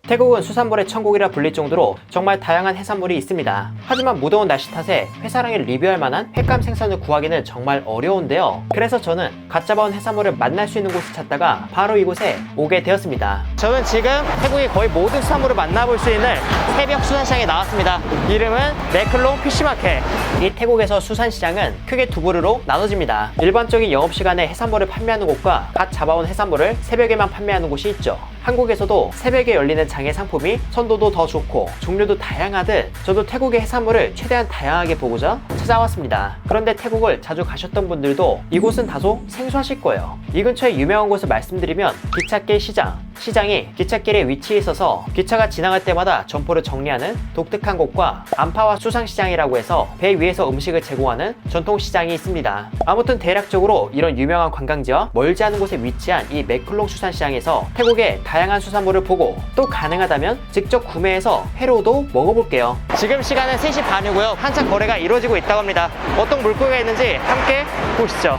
태국은 수산물의 천국이라 불릴 정도로 정말 다양한 해산물이 있습니다. 하지만 무더운 날씨 탓에 회사랑에 리뷰할 만한 횟감 생선을 구하기는 정말 어려운데요. 그래서 저는 갓 잡아온 해산물을 만날 수 있는 곳을 찾다가 바로 이곳에 오게 되었습니다. 저는 지금 태국의 거의 모든 수산물을 만나볼 수 있는 새벽 수산시장에 나왔습니다. 이름은 메클롱 피쉬마켓. 이 태국에서 수산시장은 크게 두 부류로 나눠집니다. 일반적인 영업시간에 해산물을 판매하는 곳과 갓 잡아온 해산물을 새벽에만 판매하는 곳이 있죠. 한국에서도 새벽에 열리는 장의 상품이 선도도 더 좋고 종류도 다양하듯 저도 태국의 해산물을 최대한 다양하게 보고자 찾아왔습니다. 그런데 태국을 자주 가셨던 분들도 이곳은 다소 생소하실 거예요. 이 근처에 유명한 곳을 말씀드리면 기찻길 시장. 시장이 기찻길에 위치해 있어서 기차가 지나갈 때마다 점포를 정리하는 독특한 곳과 안파와 수상시장이라고 해서 배 위에서 음식을 제공하는 전통시장이 있습니다. 아무튼 대략적으로 이런 유명한 관광지와 멀지 않은 곳에 위치한 이 메클롱 수산시장에서 태국의 다양한 수산물을 보고 또 가능하다면 직접 구매해서 회로도 먹어볼게요. 지금 시간은 3시 반이고요. 한참 거래가 이루어지고 있다고 합니다. 어떤 물고기가 있는지 함께 보시죠.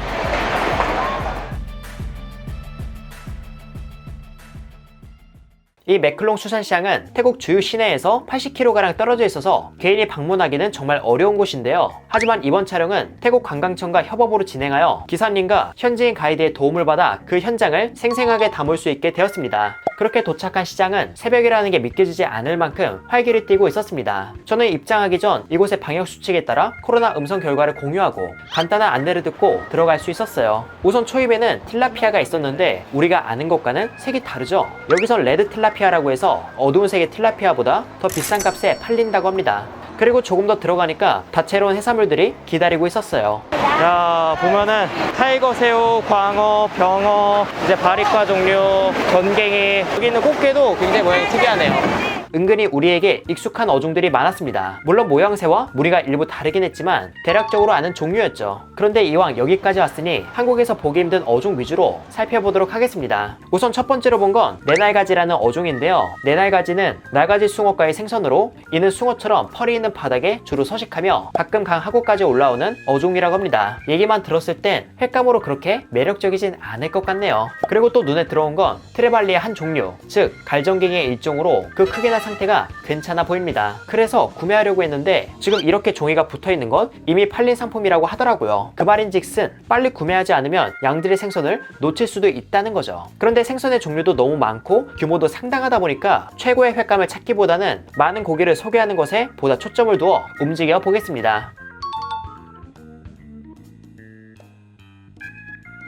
이 메클롱 수산시장은 태국 주요 시내에서 80km가량 떨어져 있어서 개인이 방문하기는 정말 어려운 곳인데요. 하지만 이번 촬영은 태국 관광청과 협업으로 진행하여 기사님과 현지인 가이드의 도움을 받아 그 현장을 생생하게 담을 수 있게 되었습니다. 그렇게 도착한 시장은 새벽이라는 게 믿겨지지 않을 만큼 활기를 띠고 있었습니다. 저는 입장하기 전 이곳의 방역수칙에 따라 코로나 음성 결과를 공유하고 간단한 안내를 듣고 들어갈 수 있었어요. 우선 초입에는 틸라피아가 있었는데 우리가 아는 것과는 색이 다르죠. 여기선 레드 틸라피아라고 해서 어두운 색의 틸라피아보다 더 비싼 값에 팔린다고 합니다. 그리고 조금 더 들어가니까 다채로운 해산물들이 기다리고 있었어요. 자, 보면은 타이거 새우, 광어, 병어, 이제 바리과 종류, 전갱이, 여기 있는 꽃게도 굉장히 모양이 특이하네요. 은근히 우리에게 익숙한 어종들이 많았습니다. 물론 모양새와 무늬가 일부 다르긴 했지만 대략적으로 아는 종류였죠. 그런데 이왕 여기까지 왔으니 한국에서 보기 힘든 어종 위주로 살펴보도록 하겠습니다. 우선 첫 번째로 본 건 내날가지라는 어종인데요. 내날가지는 날가지 숭어과의 생선으로 이는 숭어처럼 펄이 있는 바닥에 주로 서식하며 가끔 강 하구까지 올라오는 어종이라고 합니다. 얘기만 들었을 땐 횟감으로 그렇게 매력적이진 않을 것 같네요. 그리고 또 눈에 들어온 건 트레발리의 한 종류, 즉 갈정갱이의 일종으로 그 크기나 상태가 괜찮아 보입니다. 그래서 구매하려고 했는데 지금 이렇게 종이가 붙어있는 건 이미 팔린 상품이라고 하더라고요. 그 말인즉슨 빨리 구매하지 않으면 양질의 생선을 놓칠 수도 있다는 거죠. 그런데 생선의 종류도 너무 많고 규모도 상당하다 보니까 최고의 횟감을 찾기보다는 많은 고기를 소개하는 것에 보다 초점을 두어 움직여 보겠습니다.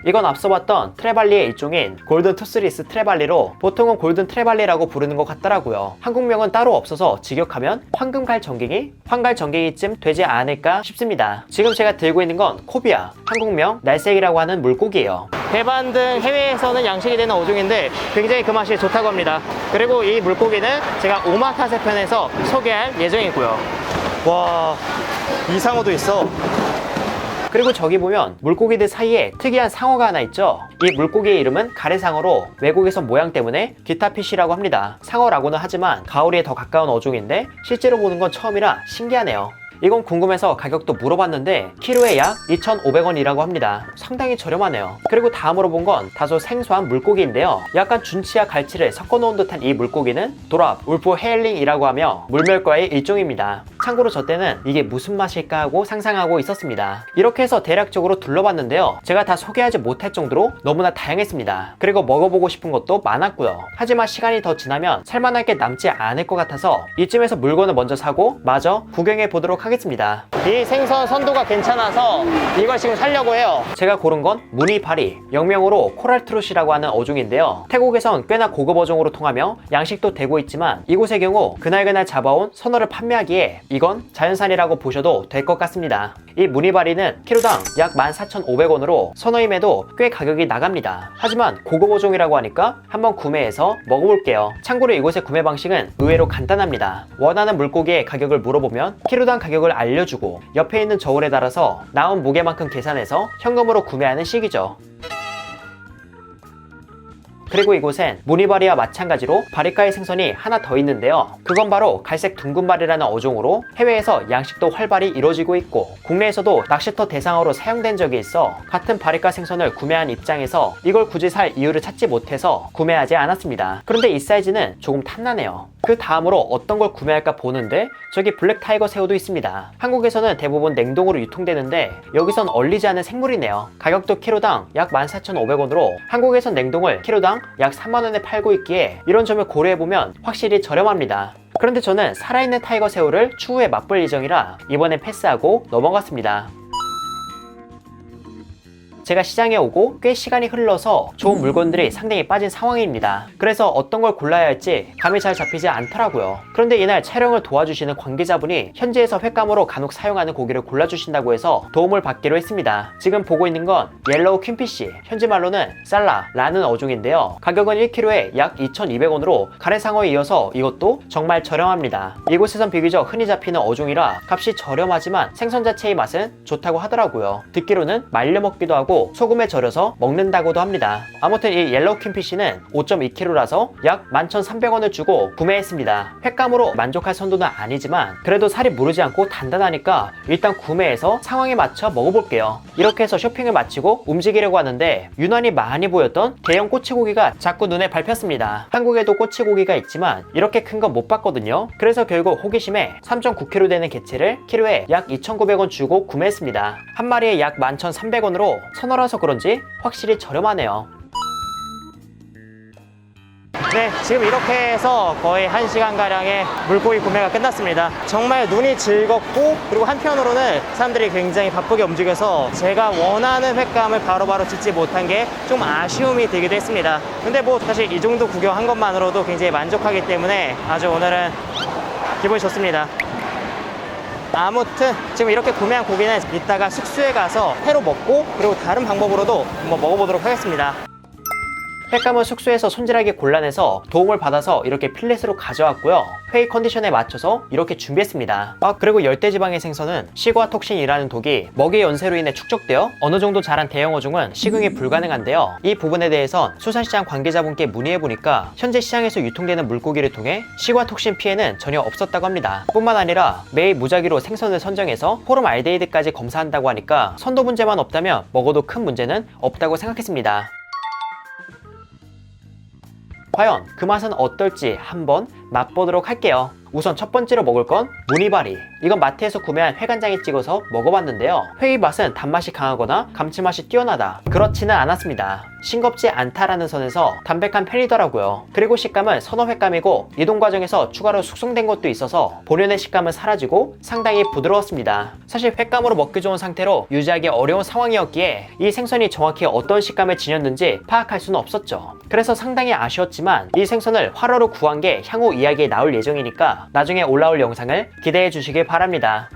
이건 앞서 봤던 트레발리의 일종인 골든 투스리스 트레발리로 보통은 골든 트레발리라고 부르는 것 같더라고요. 한국명은 따로 없어서 직역하면 황금갈정갱이, 황갈정갱이쯤 되지 않을까 싶습니다. 지금 제가 들고 있는 건 코비아, 한국명 날쌔기라고 하는 물고기예요. 대만 등 해외에서는 양식이 되는 어종인데 굉장히 그 맛이 좋다고 합니다. 그리고 이 물고기는 제가 오마카세 편에서 소개할 예정이고요. 와, 이상어도 있어. 그리고 저기 보면 물고기들 사이에 특이한 상어가 하나 있죠. 이 물고기의 이름은 가래상어로 외국에선 모양 때문에 기타피쉬라고 합니다. 상어라고는 하지만 가오리에 더 가까운 어종인데 실제로 보는 건 처음이라 신기하네요. 이건 궁금해서 가격도 물어봤는데 키로에 약 2,500원이라고 합니다. 상당히 저렴하네요. 그리고 다음으로 본 건 다소 생소한 물고기인데요. 약간 준치와 갈치를 섞어놓은 듯한 이 물고기는 도랍, 울프 헤일링이라고 하며 물멸과의 일종입니다. 참고로 저 때는 이게 무슨 맛일까 하고 상상하고 있었습니다. 이렇게 해서 대략적으로 둘러봤는데요. 제가 다 소개하지 못할 정도로 너무나 다양했습니다. 그리고 먹어보고 싶은 것도 많았고요. 하지만 시간이 더 지나면 살만할 게 남지 않을 것 같아서 이쯤에서 물건을 먼저 사고 마저 구경해 보도록 하겠습니다. 이 생선 선도가 괜찮아서 이걸 지금 사려고 해요. 제가 고른 건 무늬바리, 영명으로 코랄트롯이라고 하는 어종인데요. 태국에선 꽤나 고급 어종으로 통하며 양식도 되고 있지만 이곳의 경우 그날그날 잡아온 선어를 판매하기에 이건 자연산이라고 보셔도 될 것 같습니다. 이 무늬바리는 키로당 약 14,500원으로 선어임에도 꽤 가격이 나갑니다. 하지만 고급 어종이라고 하니까 한번 구매해서 먹어볼게요. 참고로 이곳의 구매 방식은 의외로 간단합니다. 원하는 물고기의 가격을 물어보면 키로당 가격을 알려주고 옆에 있는 저울에 달아서 나온 무게만큼 계산해서 현금으로 구매하는 식이죠. 그리고 이곳엔 무늬바리와 마찬가지로 바리카의 생선이 하나 더 있는데요. 그건 바로 갈색 둥근바리라는 어종으로 해외에서 양식도 활발히 이루어지고 있고 국내에서도 낚시터 대상어로 사용된 적이 있어 같은 바리카 생선을 구매한 입장에서 이걸 굳이 살 이유를 찾지 못해서 구매하지 않았습니다. 그런데 이 사이즈는 조금 탐나네요. 그 다음으로 어떤 걸 구매할까 보는데 저기 블랙 타이거 새우도 있습니다. 한국에서는 대부분 냉동으로 유통되는데 여기선 얼리지 않은 생물이네요. 가격도 키로당 약 14,500원으로 한국에선 냉동을 키로당 약 3만원에 팔고 있기에 이런 점을 고려해보면 확실히 저렴합니다. 그런데 저는 살아있는 타이거 새우를 추후에 맛볼 예정이라 이번엔 패스하고 넘어갔습니다. 제가 시장에 오고 꽤 시간이 흘러서 좋은 물건들이 상당히 빠진 상황입니다. 그래서 어떤 걸 골라야 할지 감이 잘 잡히지 않더라고요. 그런데 이날 촬영을 도와주시는 관계자분이 현지에서 횟감으로 간혹 사용하는 고기를 골라주신다고 해서 도움을 받기로 했습니다. 지금 보고 있는 건 옐로우 퀸피쉬, 현지 말로는 살라라는 어종인데요. 가격은 1kg에 약 2,200원으로 가래상어에 이어서 이것도 정말 저렴합니다. 이곳에선 비교적 흔히 잡히는 어종이라 값이 저렴하지만 생선 자체의 맛은 좋다고 하더라고요. 듣기로는 말려 먹기도 하고 소금에 절여서 먹는다고도 합니다. 아무튼 이 옐로우 퀸피쉬는 5.2kg라서 약 11,300원을 주고 구매했습니다. 횟감으로 만족할 선도는 아니지만 그래도 살이 무르지 않고 단단하니까 일단 구매해서 상황에 맞춰 먹어볼게요. 이렇게 해서 쇼핑을 마치고 움직이려고 하는데 유난히 많이 보였던 대형 꼬치고기가 자꾸 눈에 밟혔습니다. 한국에도 꼬치고기가 있지만 이렇게 큰 건 못 봤거든요. 그래서 결국 호기심에 3.9kg 되는 개체를 키로에 약 2,900원 주고 구매했습니다. 한 마리에 약 11,300원으로 선어라서 그런지 확실히 저렴하네요. 네, 지금 이렇게 해서 거의 1시간가량의 물고기 구매가 끝났습니다. 정말 눈이 즐겁고 그리고 한편으로는 사람들이 굉장히 바쁘게 움직여서 제가 원하는 횟감을 바로바로 짓지 못한 게 좀 아쉬움이 들기도 했습니다. 근데 뭐 사실 이 정도 구경한 것만으로도 굉장히 만족하기 때문에 아주 오늘은 기분이 좋습니다. 아무튼 지금 이렇게 구매한 고기는 이따가 숙소에 가서 회로 먹고 그리고 다른 방법으로도 한번 먹어보도록 하겠습니다. 횟감은 숙소에서 손질하기 곤란해서 도움을 받아서 이렇게 필렛으로 가져왔고요. 회의 컨디션에 맞춰서 이렇게 준비했습니다. 그리고 열대지방의 생선은 시구아톡신이라는 독이 먹이의 연세로 인해 축적되어 어느 정도 자란 대형 어종은 식용이 불가능한데요. 이 부분에 대해선 수산시장 관계자분께 문의해보니까 현재 시장에서 유통되는 물고기를 통해 시구아톡신 피해는 전혀 없었다고 합니다. 뿐만 아니라 매일 무작위로 생선을 선정해서 포름알데히드까지 검사한다고 하니까 선도 문제만 없다면 먹어도 큰 문제는 없다고 생각했습니다. 과연 그 맛은 어떨지 한번 맛보도록 할게요. 우선 첫 번째로 먹을 건 무늬바리. 이건 마트에서 구매한 회간장에 찍어서 먹어봤는데요. 회의 맛은 단맛이 강하거나 감칠맛이 뛰어나다 그렇지는 않았습니다. 싱겁지 않다라는 선에서 담백한 편이더라고요. 그리고 식감은 선어 횟감이고 이동 과정에서 추가로 숙성된 것도 있어서 본연의 식감은 사라지고 상당히 부드러웠습니다. 사실 횟감으로 먹기 좋은 상태로 유지하기 어려운 상황이었기에 이 생선이 정확히 어떤 식감을 지녔는지 파악할 수는 없었죠. 그래서 상당히 아쉬웠지만 이 생선을 활어로 구한 게 향후 이야기에 나올 예정이니까 나중에 올라올 영상을 기대해 주시길 바랍니다.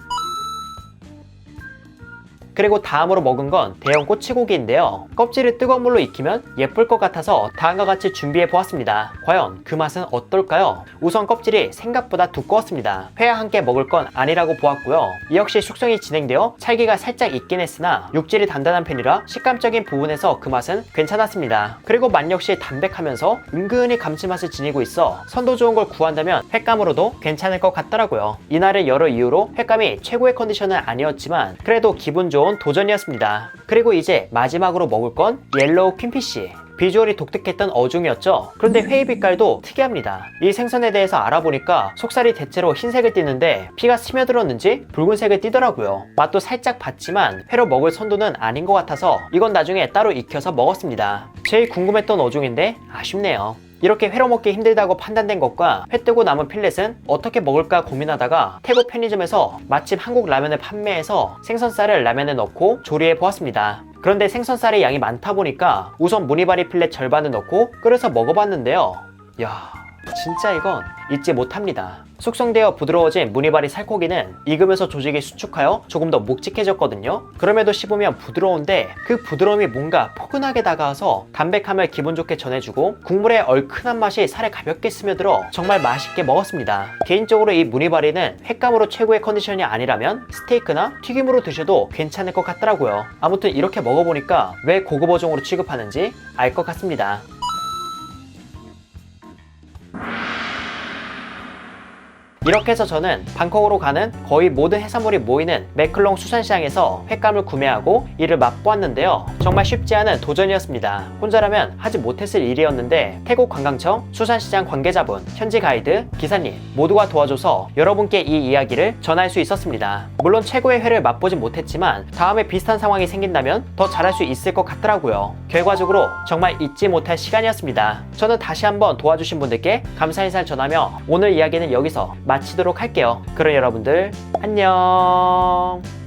그리고 다음으로 먹은 건 대형 꼬치고기인데요. 껍질을 뜨거운 물로 익히면 예쁠 것 같아서 다음과 같이 준비해 보았습니다. 과연 그 맛은 어떨까요? 우선 껍질이 생각보다 두꺼웠습니다. 회와 함께 먹을 건 아니라고 보았고요. 이 역시 숙성이 진행되어 찰기가 살짝 있긴 했으나 육질이 단단한 편이라 식감적인 부분에서 그 맛은 괜찮았습니다. 그리고 맛 역시 담백하면서 은근히 감칠맛을 지니고 있어 선도 좋은 걸 구한다면 횟감으로도 괜찮을 것 같더라고요. 이날의 여러 이유로 횟감이 최고의 컨디션은 아니었지만 그래도 기분 좋은 도전이었습니다. 그리고 이제 마지막으로 먹을 건 옐로우 퀸피쉬. 비주얼이 독특했던 어종이었죠. 그런데 회의 빛깔도 특이합니다. 이 생선에 대해서 알아보니까 속살이 대체로 흰색을 띠는데 피가 스며들었는지 붉은색을 띠더라고요. 맛도 살짝 봤지만 회로 먹을 선도는 아닌 것 같아서 이건 나중에 따로 익혀서 먹었습니다. 제일 궁금했던 어종인데 아쉽네요. 이렇게 회로 먹기 힘들다고 판단된 것과 회 뜨고 남은 필렛은 어떻게 먹을까 고민하다가 태국 편의점에서 마침 한국 라면을 판매해서 생선살을 라면에 넣고 조리해 보았습니다. 그런데 생선살의 양이 많다 보니까 우선 무늬바리 필렛 절반을 넣고 끓여서 먹어봤는데요. 이야, 진짜 이건 잊지 못합니다. 숙성되어 부드러워진 무늬바리 살코기는 익으면서 조직이 수축하여 조금 더 묵직해졌거든요. 그럼에도 씹으면 부드러운데 그 부드러움이 뭔가 포근하게 다가와서 담백함을 기분 좋게 전해주고 국물의 얼큰한 맛이 살에 가볍게 스며들어 정말 맛있게 먹었습니다. 개인적으로 이 무늬바리는 횟감으로 최고의 컨디션이 아니라면 스테이크나 튀김으로 드셔도 괜찮을 것 같더라고요. 아무튼 이렇게 먹어보니까 왜 고급 어종으로 취급하는지 알 것 같습니다. 이렇게 해서 저는 방콕으로 가는 거의 모든 해산물이 모이는 매클롱 수산시장에서 횟감을 구매하고 이를 맛보았는데요. 정말 쉽지 않은 도전이었습니다. 혼자라면 하지 못했을 일이었는데 태국 관광청, 수산시장 관계자분, 현지 가이드, 기사님 모두가 도와줘서 여러분께 이 이야기를 전할 수 있었습니다. 물론 최고의 회를 맛보진 못했지만 다음에 비슷한 상황이 생긴다면 더 잘할 수 있을 것 같더라고요. 결과적으로 정말 잊지 못할 시간이었습니다. 저는 다시 한번 도와주신 분들께 감사 인사를 전하며 오늘 이야기는 여기서 마치도록 할게요. 그럼 여러분들 안녕.